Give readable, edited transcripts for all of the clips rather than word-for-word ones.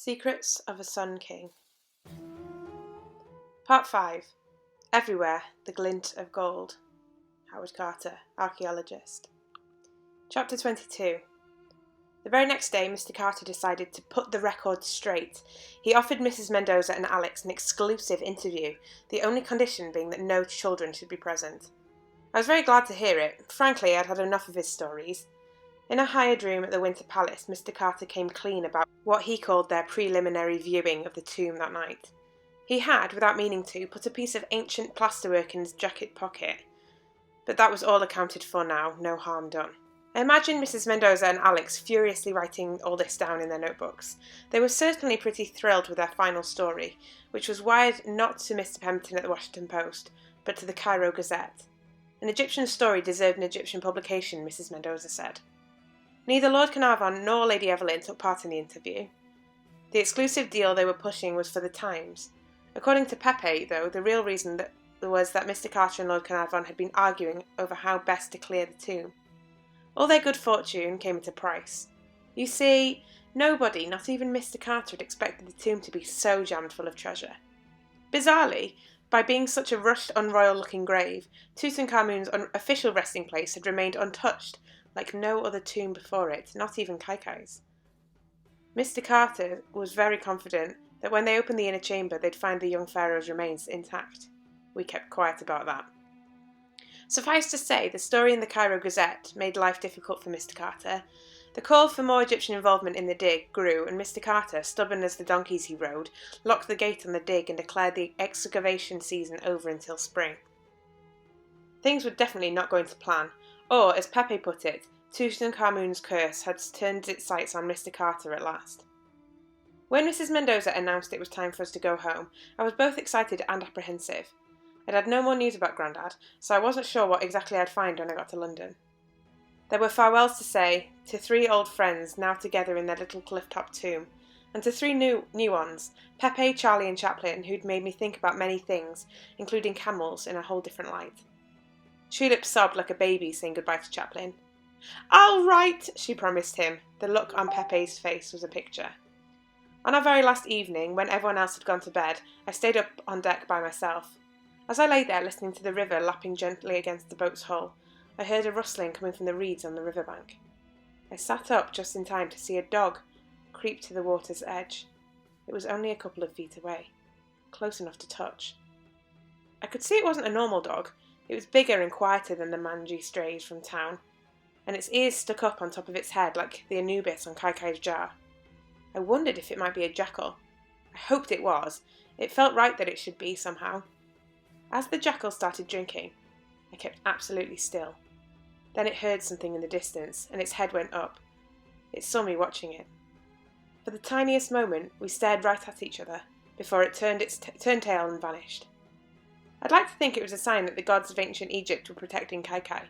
Secrets of a Sun King. Part 5. Everywhere the glint of gold. Howard Carter, archaeologist. Chapter 22. The very next day, Mr. Carter decided to put the record straight. He offered Mrs. Mendoza and Alex an exclusive interview, the only condition being that no children should be present. I was very glad to hear it. Frankly, I'd had enough of his stories. In a hired room at the Winter Palace, Mr. Carter came clean about what he called their preliminary viewing of the tomb that night. He had, without meaning to, put a piece of ancient plasterwork in his jacket pocket. But that was all accounted for now, no harm done. I imagine Mrs. Mendoza and Alex furiously writing all this down in their notebooks. They were certainly pretty thrilled with their final story, which was wired not to Mr. Pemberton at the Washington Post, but to the Clychau'r Gazette. An Egyptian story deserved an Egyptian publication, Mrs. Mendoza said. Neither Lord Carnarvon nor Lady Evelyn took part in the interview. The exclusive deal they were pushing was for the Times. According to Pepe, though, the real reason was that Mr. Carter and Lord Carnarvon had been arguing over how best to clear the tomb. All their good fortune came at a price. You see, nobody, not even Mr. Carter, had expected the tomb to be so jammed full of treasure. Bizarrely, by being such a rushed, unroyal-looking grave, Tutankhamun's official resting place had remained untouched, like no other tomb before it, not even Clychau'r's. Mr. Carter was very confident that when they opened the inner chamber they'd find the young pharaoh's remains intact. We kept quiet about that. Suffice to say, the story in the Clychau'r Gazette made life difficult for Mr. Carter. The call for more Egyptian involvement in the dig grew, and Mr. Carter, stubborn as the donkeys he rode, locked the gate on the dig and declared the excavation season over until spring. Things were definitely not going to plan. Or, as Pepe put it, Tutankhamun's curse had turned its sights on Mr. Carter at last. When Mrs. Mendoza announced it was time for us to go home, I was both excited and apprehensive. I'd had no more news about Grandad, so I wasn't sure what exactly I'd find when I got to London. There were farewells to say to 3 old friends now together in their little cliff-top tomb, and to 3 new ones, Pepe, Charlie and Chaplin, who'd made me think about many things, including camels, in a whole different light. Tulip sobbed like a baby saying goodbye to Chaplin. "I'll write," she promised him. The look on Pepe's face was a picture. On our very last evening, when everyone else had gone to bed, I stayed up on deck by myself. As I lay there listening to the river lapping gently against the boat's hull, I heard a rustling coming from the reeds on the riverbank. I sat up just in time to see a dog creep to the water's edge. It was only a couple of feet away, close enough to touch. I could see it wasn't a normal dog. It was bigger and quieter than the mangy strays from town, and its ears stuck up on top of its head like the Anubis on Clychau'r's jar. I wondered if it might be a jackal. I hoped it was. It felt right that it should be, somehow. As the jackal started drinking, I kept absolutely still. Then it heard something in the distance, and its head went up. It saw me watching it. For the tiniest moment, we stared right at each other, before it turned tail and vanished. I'd like to think it was a sign that the gods of ancient Egypt were protecting Clychau'r.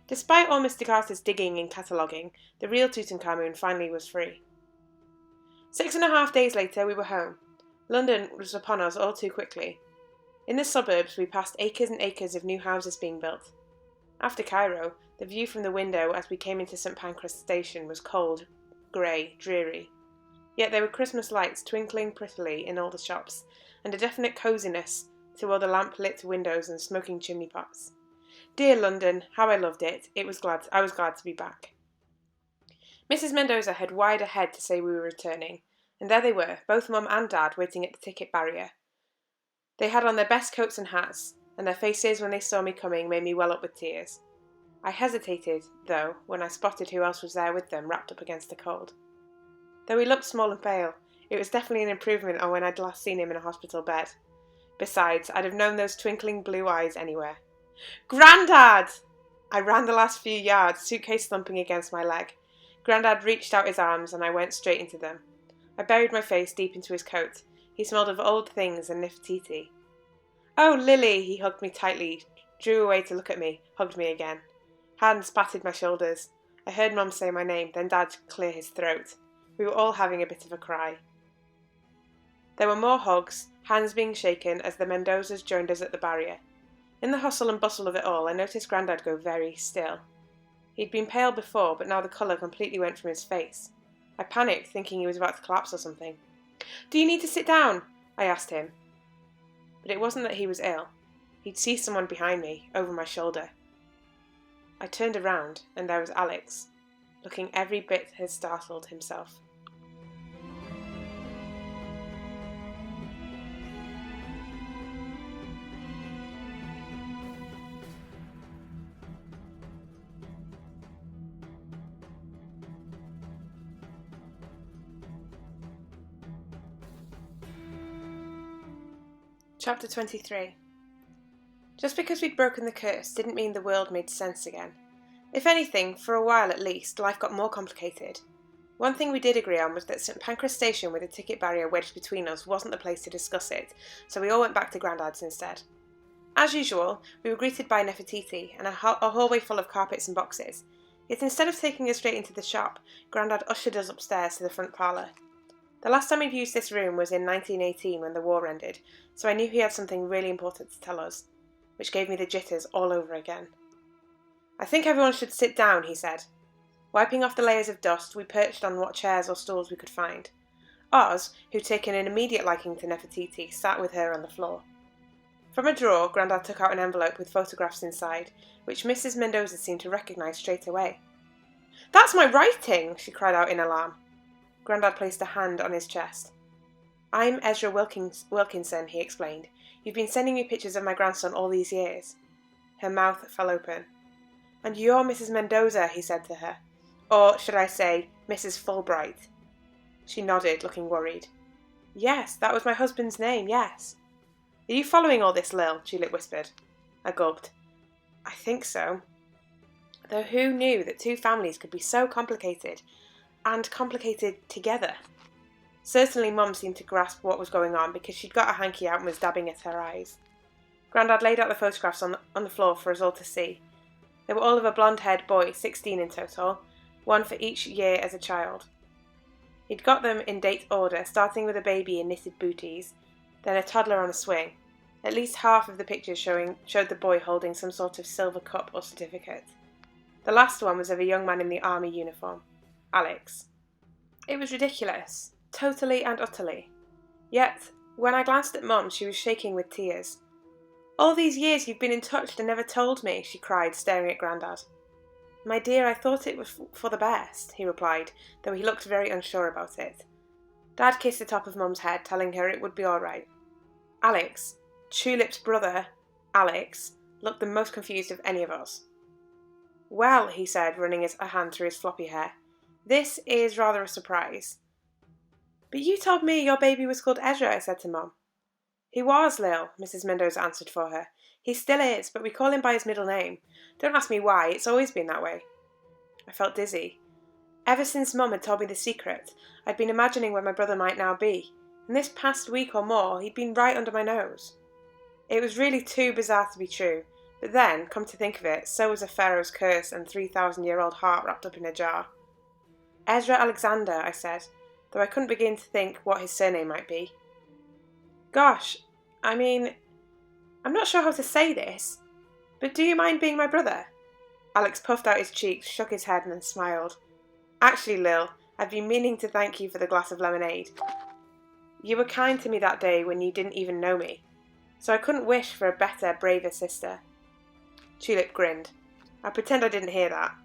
Despite all Mr. Carter's digging and cataloguing, the real Tutankhamun finally was free. 6.5 days later, we were home. London was upon us all too quickly. In the suburbs, we passed acres and acres of new houses being built. After Cairo, the view from the window as we came into St. Pancras station was cold, grey, dreary. Yet there were Christmas lights twinkling prettily in all the shops, and a definite coziness to all the lamp-lit windows and smoking chimney pots. Dear London, how I loved it. I was glad to be back. Mrs. Mendoza had wired ahead to say we were returning, and there they were, both Mum and Dad, waiting at the ticket barrier. They had on their best coats and hats, and their faces when they saw me coming made me well up with tears. I hesitated, though, when I spotted who else was there with them, wrapped up against the cold. Though he looked small and pale, it was definitely an improvement on when I'd last seen him in a hospital bed. Besides, I'd have known those twinkling blue eyes anywhere. "Grandad!" I ran the last few yards, suitcase thumping against my leg. Grandad reached out his arms and I went straight into them. I buried my face deep into his coat. He smelled of old things and Nefertiti. "Oh, Lily!" He hugged me tightly, drew away to look at me, hugged me again. Hands patted my shoulders. I heard Mum say my name, then Dad clear his throat. We were all having a bit of a cry. There were more hugs, hands being shaken as the Mendozas joined us at the barrier. In the hustle and bustle of it all, I noticed Grandad go very still. He'd been pale before, but now the colour completely went from his face. I panicked, thinking he was about to collapse or something. "Do you need to sit down?" I asked him. But it wasn't that he was ill. He'd see someone behind me, over my shoulder. I turned around, and there was Alex, looking every bit as startled himself. Chapter 23. Just because we'd broken the curse didn't mean the world made sense again. If anything, for a while at least, life got more complicated. One thing we did agree on was that St Pancras Station with a ticket barrier wedged between us wasn't the place to discuss it, so we all went back to Grandad's instead. As usual, we were greeted by Nefertiti and a hallway full of carpets and boxes, yet instead of taking us straight into the shop, Grandad ushered us upstairs to the front parlour. The last time we'd used this room was in 1918 when the war ended, so I knew he had something really important to tell us, which gave me the jitters all over again. "I think everyone should sit down," he said. Wiping off the layers of dust, we perched on what chairs or stools we could find. Oz, who'd taken an immediate liking to Nefertiti, sat with her on the floor. From a drawer, Grandad took out an envelope with photographs inside, which Mrs. Mendoza seemed to recognise straight away. "That's my writing!" she cried out in alarm. Grandad placed a hand on his chest. "I'm Ezra Wilkinson," he explained. "You've been sending me pictures of my grandson all these years." Her mouth fell open. "And you're Mrs. Mendoza," he said to her. "Or, should I say, Mrs. Fulbright?" She nodded, looking worried. "Yes, that was my husband's name, yes." "Are you following all this, Lil?" Tulip whispered. I gulped. "I think so." Though who knew that two families could be so complicated, and complicated together? Certainly Mum seemed to grasp what was going on because she'd got a hanky out and was dabbing at her eyes. Grandad laid out the photographs on the floor for us all to see. They were all of a blonde-haired boy, 16 in total, one for each year as a child. He'd got them in date order, starting with a baby in knitted booties, then a toddler on a swing. At least half of the pictures showed the boy holding some sort of silver cup or certificate. The last one was of a young man in the army uniform, Alex. It was ridiculous, totally and utterly. Yet, when I glanced at Mum, she was shaking with tears. "All these years you've been in touch and never told me," she cried, staring at Grandad. "My dear, I thought it was for the best," he replied, though he looked very unsure about it. Dad kissed the top of Mum's head, telling her it would be all right. Alex, Tulip's brother, Alex, looked the most confused of any of us. "Well," he said, running a hand through his floppy hair, "this is rather a surprise." "But you told me your baby was called Ezra," I said to Mum. "He was, Lil," Mrs. Mendoza answered for her. "He still is, but we call him by his middle name. Don't ask me why, it's always been that way." I felt dizzy. Ever since Mum had told me the secret, I'd been imagining where my brother might now be, and this past week or more, he'd been right under my nose. It was really too bizarre to be true, but then, come to think of it, so was a pharaoh's curse and 3,000-year-old heart wrapped up in a jar. "Ezra Alexander," I said, though I couldn't begin to think what his surname might be. "Gosh, I'm not sure how to say this, but do you mind being my brother?" Alex puffed out his cheeks, shook his head and then smiled. "Actually, Lil, I've been meaning to thank you for the glass of lemonade. You were kind to me that day when you didn't even know me, so I couldn't wish for a better, braver sister." Tulip grinned. I pretend I didn't hear that.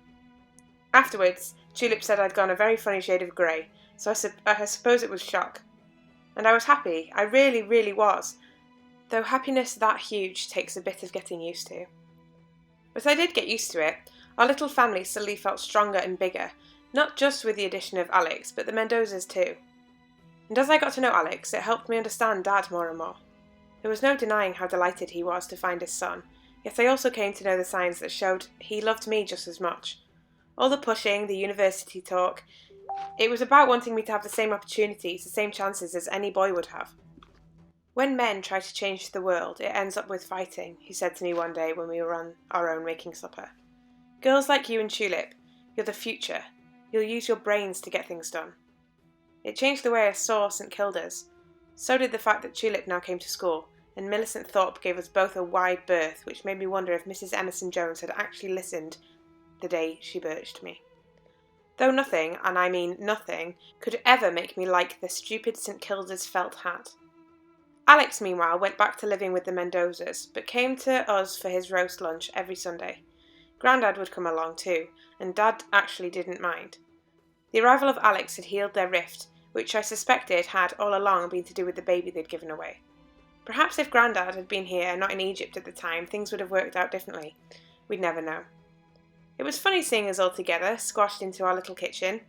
Afterwards, Tulip said I'd gone a very funny shade of grey, so I suppose it was shock. And I was happy, I really, really was, though happiness that huge takes a bit of getting used to. But I did get used to it. Our little family suddenly felt stronger and bigger, not just with the addition of Alex, but the Mendozas too. And as I got to know Alex, it helped me understand Dad more and more. There was no denying how delighted he was to find his son, yet I also came to know the signs that showed he loved me just as much. All the pushing, the university talk, it was about wanting me to have the same opportunities, the same chances as any boy would have. "When men try to change the world, it ends up with fighting," he said to me one day when we were on our own making supper. "Girls like you and Tulip, you're the future. You'll use your brains to get things done." It changed the way I saw St Kilda's. So did the fact that Tulip now came to school, and Millicent Thorpe gave us both a wide berth, which made me wonder if Mrs. Emerson Jones had actually listened the day she birched me. though nothing, and I mean nothing, could ever make me like the stupid St Kilda's felt hat. Alex, meanwhile, went back to living with the Mendozas, but came to us for his roast lunch every Sunday. Grandad would come along too, and Dad actually didn't mind. The arrival of Alex had healed their rift, which I suspected had all along been to do with the baby they'd given away. Perhaps if Grandad had been here, not in Egypt at the time, things would have worked out differently. We'd never know. It was funny seeing us all together, squashed into our little kitchen.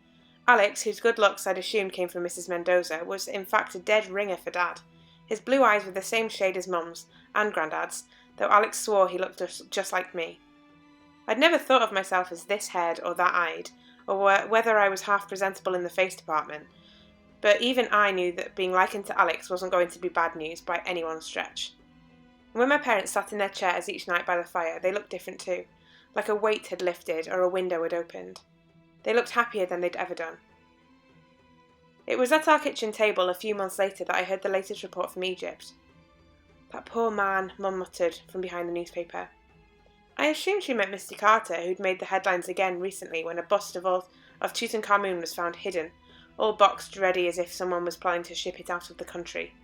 Alex, whose good looks I'd assumed came from Mrs. Mendoza, was in fact a dead ringer for Dad. His blue eyes were the same shade as Mum's and Grandad's, though Alex swore he looked just like me. I'd never thought of myself as this haired or that eyed, or whether I was half presentable in the face department, but even I knew that being likened to Alex wasn't going to be bad news by anyone's stretch. And when my parents sat in their chairs each night by the fire, they looked different too. Like a weight had lifted or a window had opened. They looked happier than they'd ever done. It was at our kitchen table a few months later that I heard the latest report from Egypt. "That poor man," Mum muttered from behind the newspaper. I assumed she meant Mr. Carter, who'd made the headlines again recently when a bust of Tutankhamun was found hidden, all boxed ready as if someone was planning to ship it out of the country.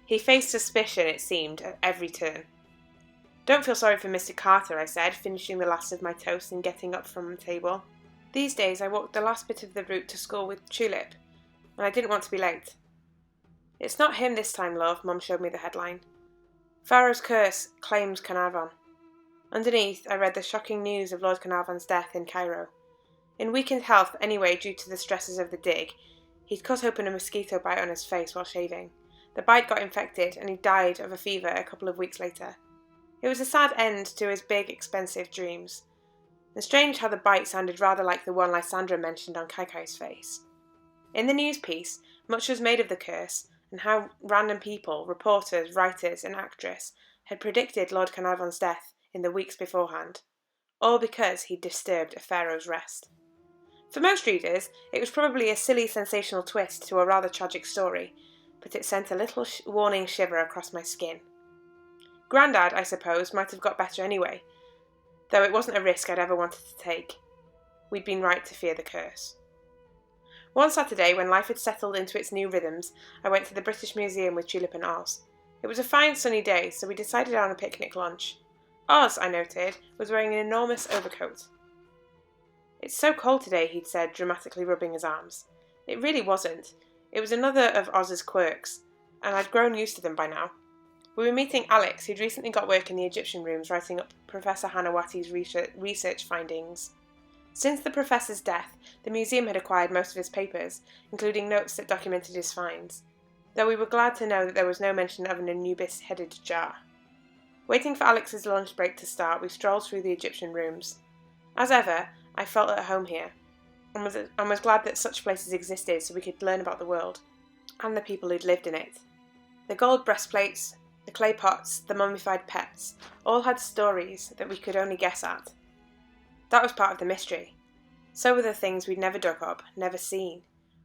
He faced suspicion, it seemed, at every turn. "Don't feel sorry for Mr. Carter," I said, finishing the last of my toast and getting up from the table. These days I walked the last bit of the route to school with Tulip, and I didn't want to be late. "It's not him this time, love," Mum showed me the headline. "Pharaoh's curse claims Carnarvon." Underneath, I read the shocking news of Lord Carnarvon's death in Cairo. In weakened health anyway due to the stresses of the dig, he'd cut open a mosquito bite on his face while shaving. The bite got infected and he died of a fever a couple of weeks later. It was a sad end to his big, expensive dreams. And strange how the bite sounded rather like the one Lysandra mentioned on Clychau's face. In the news piece, much was made of the curse and how random people, reporters, writers and actress, had predicted Lord Carnarvon's death in the weeks beforehand, all because he'd disturbed a pharaoh's rest. For most readers, it was probably a silly, sensational twist to a rather tragic story, but it sent a little warning shiver across my skin. Grandad, I suppose, might have got better anyway, though it wasn't a risk I'd ever wanted to take. We'd been right to fear the curse. One Saturday, when life had settled into its new rhythms, I went to the British Museum with Tulip and Oz. It was a fine sunny day, so we decided on a picnic lunch. Oz, I noted, was wearing an enormous overcoat. "It's so cold today," he'd said, dramatically rubbing his arms. It really wasn't. It was another of Oz's quirks, and I'd grown used to them by now. We were meeting Alex, who'd recently got work in the Egyptian rooms writing up Professor Hanawati's research findings. Since the professor's death, the museum had acquired most of his papers, including notes that documented his finds, though we were glad to know that there was no mention of an Anubis-headed jar. Waiting for Alex's lunch break to start, we strolled through the Egyptian rooms. As ever, I felt at home here, and was glad that such places existed so we could learn about the world, and the people who'd lived in it. The gold breastplates, the clay pots, the mummified pets, all had stories that we could only guess at. That was part of the mystery. So were the things we'd never dug up, never seen.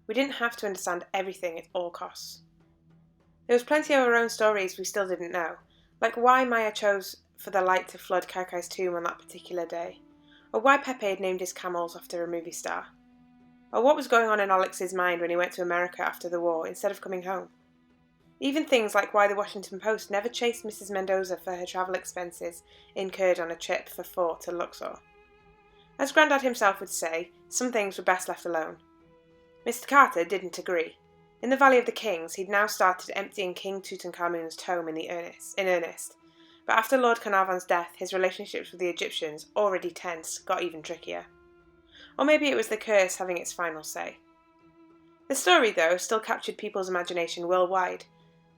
We didn't have to understand everything at all costs. There was plenty of our own stories we still didn't know, like why Maya chose for the light to flood Clychau's tomb on that particular day, or why Pepe had named his camels after a movie star, or what was going on in Alex's mind when he went to America after the war instead of coming home. Even things like why the Washington Post never chased Mrs. Mendoza for her travel expenses incurred on a trip for 4 to Luxor. As Grandad himself would say, some things were best left alone. Mr. Carter didn't agree. In the Valley of the Kings, he'd now started emptying King Tutankhamun's tomb in earnest, but after Lord Carnarvon's death, his relationships with the Egyptians, already tense, got even trickier. Or maybe it was the curse having its final say. The story, though, still captured people's imagination worldwide.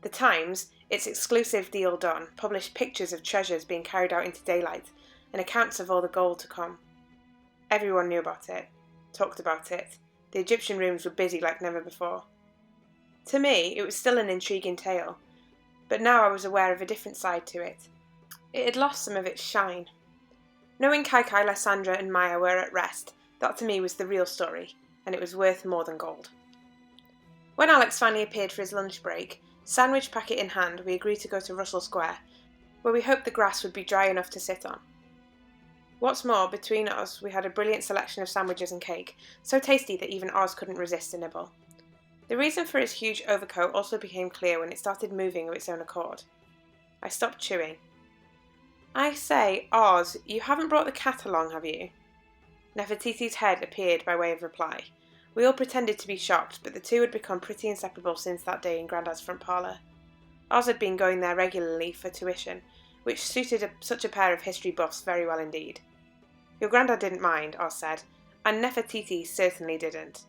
The Times, its exclusive deal done, published pictures of treasures being carried out into daylight and accounts of all the gold to come. Everyone knew about it, talked about it. The Egyptian rooms were busy like never before. To me, it was still an intriguing tale, but now I was aware of a different side to it. It had lost some of its shine. Knowing Clychau, Lysandra and Maya were at rest, that to me was the real story, and it was worth more than gold. When Alex finally appeared for his lunch break, sandwich packet in hand, we agreed to go to Russell Square, where we hoped the grass would be dry enough to sit on. What's more, between us we had a brilliant selection of sandwiches and cake, so tasty that even Oz couldn't resist a nibble. The reason for his huge overcoat also became clear when it started moving of its own accord. I stopped chewing. "I say, Oz, you haven't brought the cat along, have you?" Nefertiti's head appeared by way of reply. We all pretended to be shocked, but the two had become pretty inseparable since that day in Grandad's front parlour. Oz had been going there regularly for tuition, which suited such a pair of history buffs very well indeed. "Your Grandad didn't mind," Oz said, "and Nefertiti certainly didn't."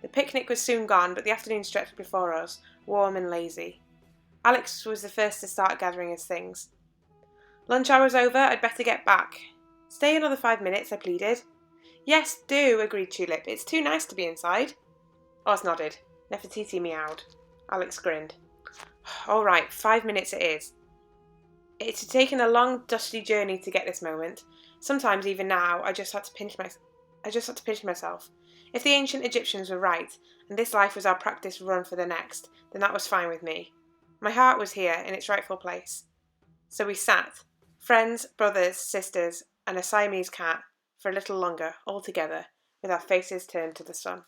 The picnic was soon gone, but the afternoon stretched before us, warm and lazy. Alex was the first to start gathering his things. "Lunch hour's over, I'd better get back." "Stay another 5 minutes," I pleaded. "Yes, do," agreed Tulip. "It's too nice to be inside." Oz nodded. Nefertiti meowed. Alex grinned. "All right, 5 minutes it is." It had taken a long, dusty journey to get this moment. Sometimes, even now, I just had to pinch myself. If the ancient Egyptians were right, and this life was our practice run for the next, then that was fine with me. My heart was here, in its rightful place. So we sat, friends, brothers, sisters, and a Siamese cat, for a little longer, all together, with our faces turned to the sun.